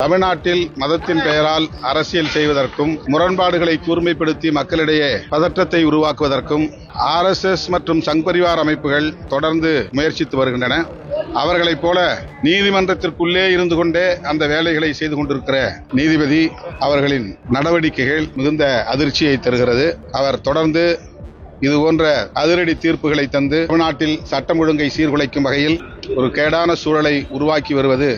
தமிழ்நாட்டில் மதத்தின் பெயரால் அரசியல் செய்வதற்கும் முரண்பாடுகளை கூர்மைப்படுத்தி மக்களிடையே பதற்றத்தை உருவாக்குவதற்கும் RSS மற்றும் சங் பரிவார் அமைப்புகள் தொடர்ந்து முயற்சித்து வருகின்றன. அவர்களைப் போல நீதிமன்றத்திற்குள்ளே இருந்து கொண்டே அந்த வேலைகளை செய்து கொண்டிருக்கிற நீதிபதி அவர்களின் நடவடிக்கைகள் மிகுந்த அதிர்ச்சியை தருகிறது. அவர் தொடர்ந்து இதுபோன்ற அதிரடி தீர்ப்புகளை தந்து தமிழ்நாட்டில் சட்டம் ஒழுங்கை சீர்குலைக்கும் வகையில் ஒரு கேடான சூழலை உருவாக்கி வருவது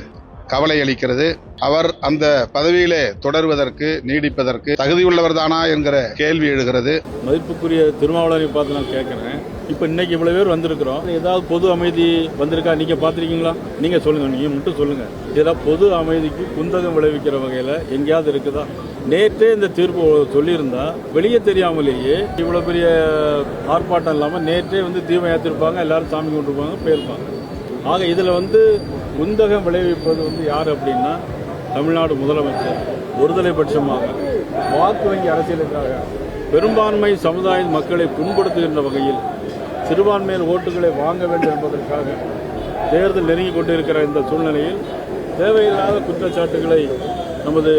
கவலை அளிக்கிறது. அவர் அந்த பதவியிலே தொடர்வதற்கு நீடிப்பதற்கு தகுதியுள்ளவர் தானா என்கிற கேள்வி எழுகிறது. மதிப்புக்குரிய திருமாவளவனை பார்த்து நான் கேட்கிறேன். இப்ப இன்னைக்கு இவ்வளவு பேர் வந்திருக்கிறோம். ஏதாவது பொது அமைதி வந்திருக்கா? நீங்க பாத்திருக்கீங்களா? நீங்க சொல்லுங்க, நீங்க மட்டும் சொல்லுங்க. ஏதாவது பொது அமைதிக்கு குந்தகம் விளைவிக்கிற வகையில எங்கேயாவது இருக்குதா? நேற்றே இந்த தீர்ப்பு சொல்லியிருந்தா வெளியே தெரியாமலேயே இவ்வளவு பெரிய ஆர்ப்பாட்டம் இல்லாம நேற்றே தீபம் ஏற்றிருப்பாங்க, எல்லாரும் சாமி கொண்டிருப்பாங்க, போயிருப்பாங்க. ஆக இதுல குந்தகம் விளைவிப்பது யார் அப்படின்னா தமிழ்நாடு முதலமைச்சர் ஒருதலை பட்சமாக வாக்கு வங்கி அரசியலுக்காக பெரும்பான்மை சமுதாய மக்களை புண்படுத்துகின்ற வகையில் சிறுபான்மையின் ஓட்டுகளை வாங்க வேண்டும் என்பதற்காக தேர்தல் நெருங்கிக் கொண்டிருக்கிற இந்த சூழ்நிலையில் தேவையில்லாத குற்றச்சாட்டுகளை நமது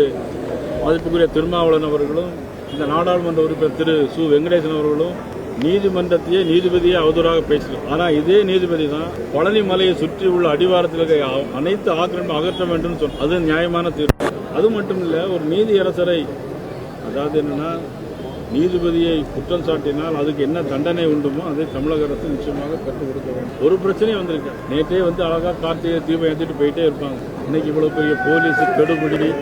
மதிப்புக்குரிய திருமாவளவன் அவர்களும் இந்த நாடாளுமன்ற உறுப்பினர் திரு சு வெங்கடேசன் அவர்களும் நீதிமன்றத்தையே நீதிபதியே அவதூறாக பேசலாம். ஆனால் இதே நீதிபதி தான் பழனி மலையை சுற்றி உள்ள அடிவாரத்தில் அனைத்து ஆக்கிரமிப்பு அகற்ற வேண்டும் சொன்ன அது நியாயமான தீர்ப்பு. அது மட்டும் இல்லை, ஒரு நீதியரசரை அதாவது என்னன்னா நீதிபதியை குற்றம் சாட்டினால் அதுக்கு என்ன தண்டனை உண்டுமோ அதை தமிழக அரசு நிச்சயமாக கற்றுக் கொடுக்க வேண்டும். ஒரு பிரச்சனையும் வந்திருக்கு. நேற்றே அழகா கார்த்திகை தீபம் ஏற்றிட்டு போயிட்டே இருப்பாங்க. இன்னைக்கு இவ்வளவு பெரிய போலீஸ் கெடுபிடி